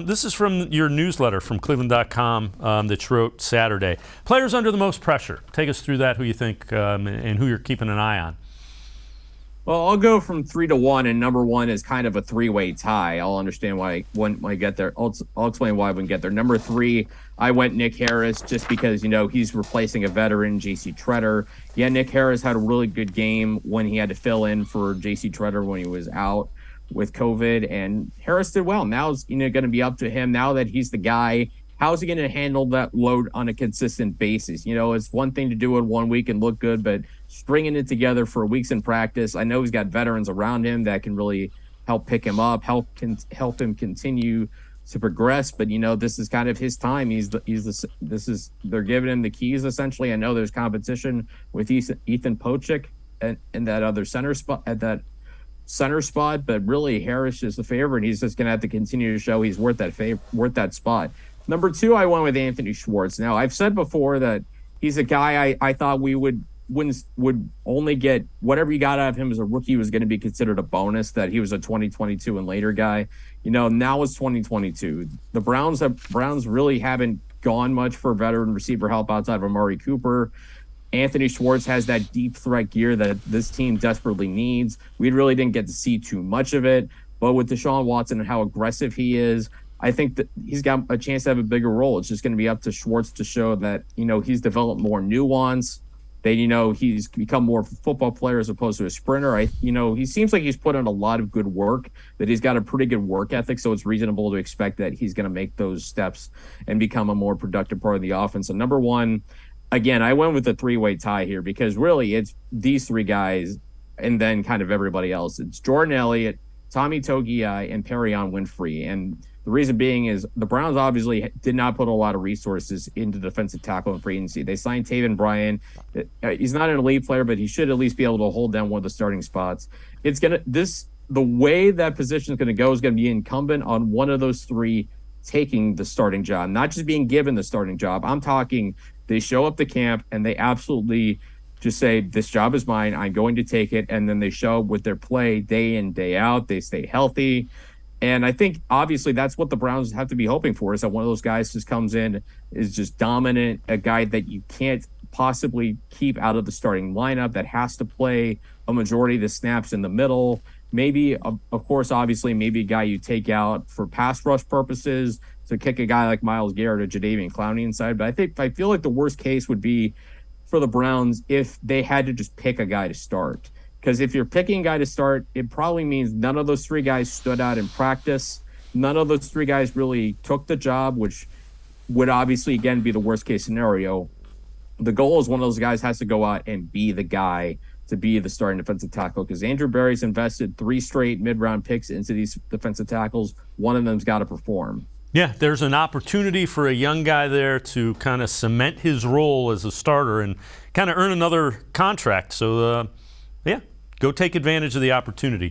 This is from your newsletter from cleveland.com that you wrote Saturday. Players under the most pressure. Take us through that, who you think and who you're keeping an eye on. Well, I'll go from 3 to 1, and number 1 is kind of a three-way tie. I'll understand why when I get there. I'll explain why when we get there. Number 3, I went Nick Harris just because, he's replacing a veteran, J.C. Tretter. Yeah, Nick Harris had a really good game when he had to fill in for J.C. Tretter when he was out with COVID, and Harris did well. Now it's going to be up to him now that he's the guy. How's he going to handle that load on a consistent basis? It's one thing to do it 1 week and look good, but stringing it together for weeks in practice. I know he's got veterans around him that can really help pick him up, help him continue to progress. But this is kind of his time. They're giving him the keys essentially. I know there's competition with Ethan Pocic and that other center spot at that center spot, but really Harris is the favorite. He's just going to have to continue to show he's worth that spot. Number 2, I went with Anthony Schwartz. Now, I've said before that he's a guy I thought we would only get whatever you got out of him as a rookie was going to be considered a bonus, that he was a 2022 and later guy. Now it's 2022. The Browns really haven't gone much for veteran receiver help outside of Amari Cooper. Anthony Schwartz has that deep threat gear that this team desperately needs. We really didn't get to see too much of it, but with Deshaun Watson and how aggressive he is, I think that he's got a chance to have a bigger role. It's just going to be up to Schwartz to show that, he's developed more nuance, that, he's become more of a football player as opposed to a sprinter. He seems like he's put in a lot of good work, that he's got a pretty good work ethic, so it's reasonable to expect that he's going to make those steps and become a more productive part of the offense. And number 1, again, I went with a three-way tie here because really it's these 3 guys and then kind of everybody else. It's Jordan Elliott, Tommy Togiai, and Perion Winfrey. And the reason being is the Browns obviously did not put a lot of resources into defensive tackle in free agency. They signed Taven Bryan. He's not an elite player, but he should at least be able to hold down one of the starting spots. The way that position is going to go is going to be incumbent on one of those 3 taking the starting job, not just being given the starting job. I'm talking they show up to camp and they absolutely just say, this job is mine, I'm going to take it. And then they show up with their play day in, day out. They stay healthy. And I think obviously that's what the Browns have to be hoping for, is that one of those guys just comes in, is just dominant, a guy that you can't possibly keep out of the starting lineup, that has to play a majority of the snaps in the middle. Maybe, of course, obviously, maybe a guy you take out for pass rush purposes to kick a guy like Myles Garrett or Jadeveon Clowney inside. But I feel like the worst case would be for the Browns if they had to just pick a guy to start. Because if you're picking a guy to start, it probably means none of those 3 guys stood out in practice. None of those 3 guys really took the job, which would obviously, again, be the worst case scenario. The goal is one of those guys has to go out and be the guy to be the starting defensive tackle, because Andrew Berry's invested 3 straight mid-round picks into these defensive tackles. One of them's got to perform. Yeah, there's an opportunity for a young guy there to kind of cement his role as a starter and kind of earn another contract. So, yeah, go take advantage of the opportunity.